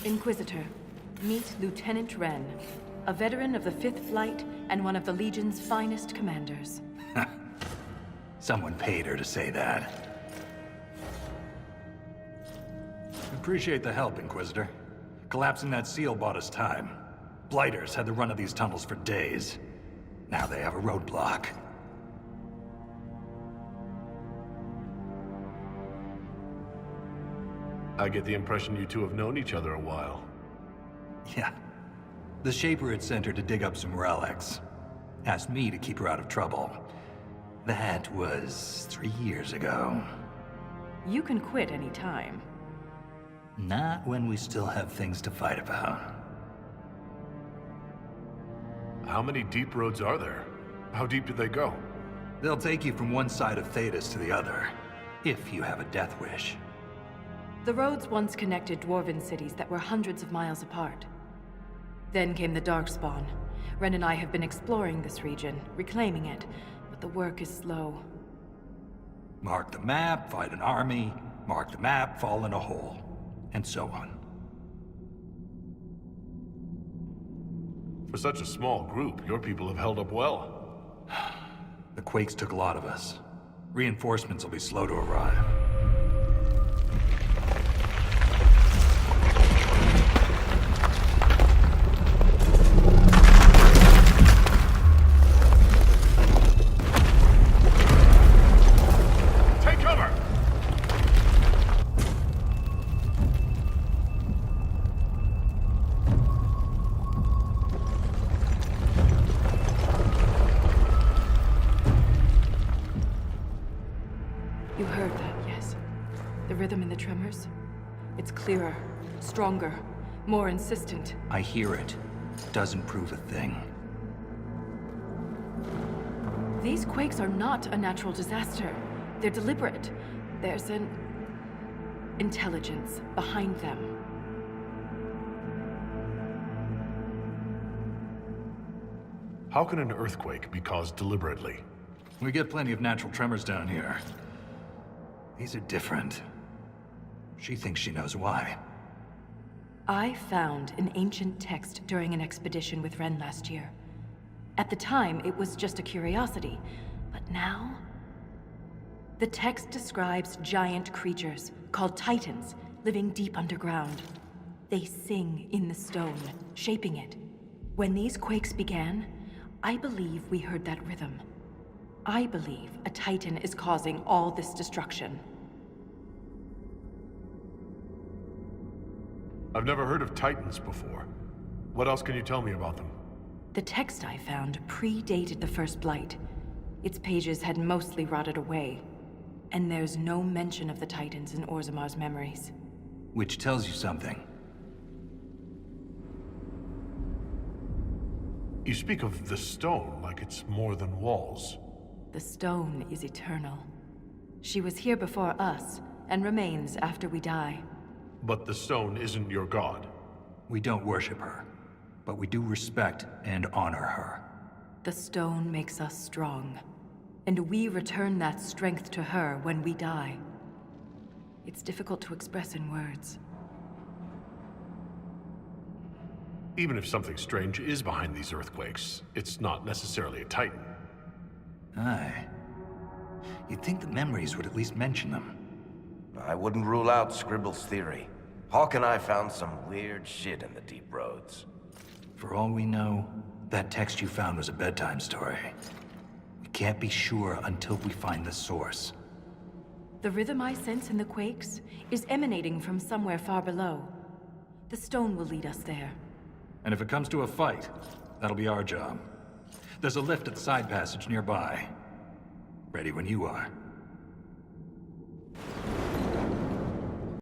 Inquisitor, meet Lieutenant Renn, a veteran of the 5th Flight and one of the Legion's finest commanders. Someone paid her to say that. Appreciate the help, Inquisitor. Collapsing that seal bought us time. Blighters had the run of these tunnels for days. Now they have a roadblock. I get the impression you two have known each other a while. Yeah. The Shaper had sent her to dig up some relics. Asked me to keep her out of trouble. That was 3 years ago. You can quit any time. Not when we still have things to fight about. How many deep roads are there? How deep do they go? They'll take you from one side of Thetis to the other, if you have a death wish. The roads once connected dwarven cities that were hundreds of miles apart. Then came the Darkspawn. Renn and I have been exploring this region, reclaiming it, but the work is slow. Mark the map, fight an army. Mark the map, fall in a hole. And so on. For such a small group, your people have held up well. The quakes took a lot of us. Reinforcements will be slow to arrive. Take cover! You heard that, yes? The rhythm in the tremors? It's clearer, stronger, more insistent. I hear it. Doesn't prove a thing. These quakes are not a natural disaster. They're deliberate. There's an intelligence behind them. How can an earthquake be caused deliberately? We get plenty of natural tremors down here. These are different. She thinks she knows why. I found an ancient text during an expedition with Renn last year. At the time, it was just a curiosity, but now... The text describes giant creatures, called Titans, living deep underground. They sing in the stone, shaping it. When these quakes began, I believe we heard that rhythm. I believe a Titan is causing all this destruction. I've never heard of Titans before. What else can you tell me about them? The text I found predated the First Blight. Its pages had mostly rotted away. And there's no mention of the Titans in Orzamar's memories. Which tells you something. You speak of the stone like it's more than walls. The stone is eternal. She was here before us, and remains after we die. But the stone isn't your god. We don't worship her, but we do respect and honor her. The stone makes us strong, and we return that strength to her when we die. It's difficult to express in words. Even if something strange is behind these earthquakes, it's not necessarily a Titan. Aye. You'd think the memories would at least mention them. I wouldn't rule out Scribble's theory. Hawk and I found some weird shit in the deep roads. For all we know, that text you found was a bedtime story. We can't be sure until we find the source. The rhythm I sense in the quakes is emanating from somewhere far below. The stone will lead us there. And if it comes to a fight, that'll be our job. There's a lift at the side passage nearby. Ready when you are.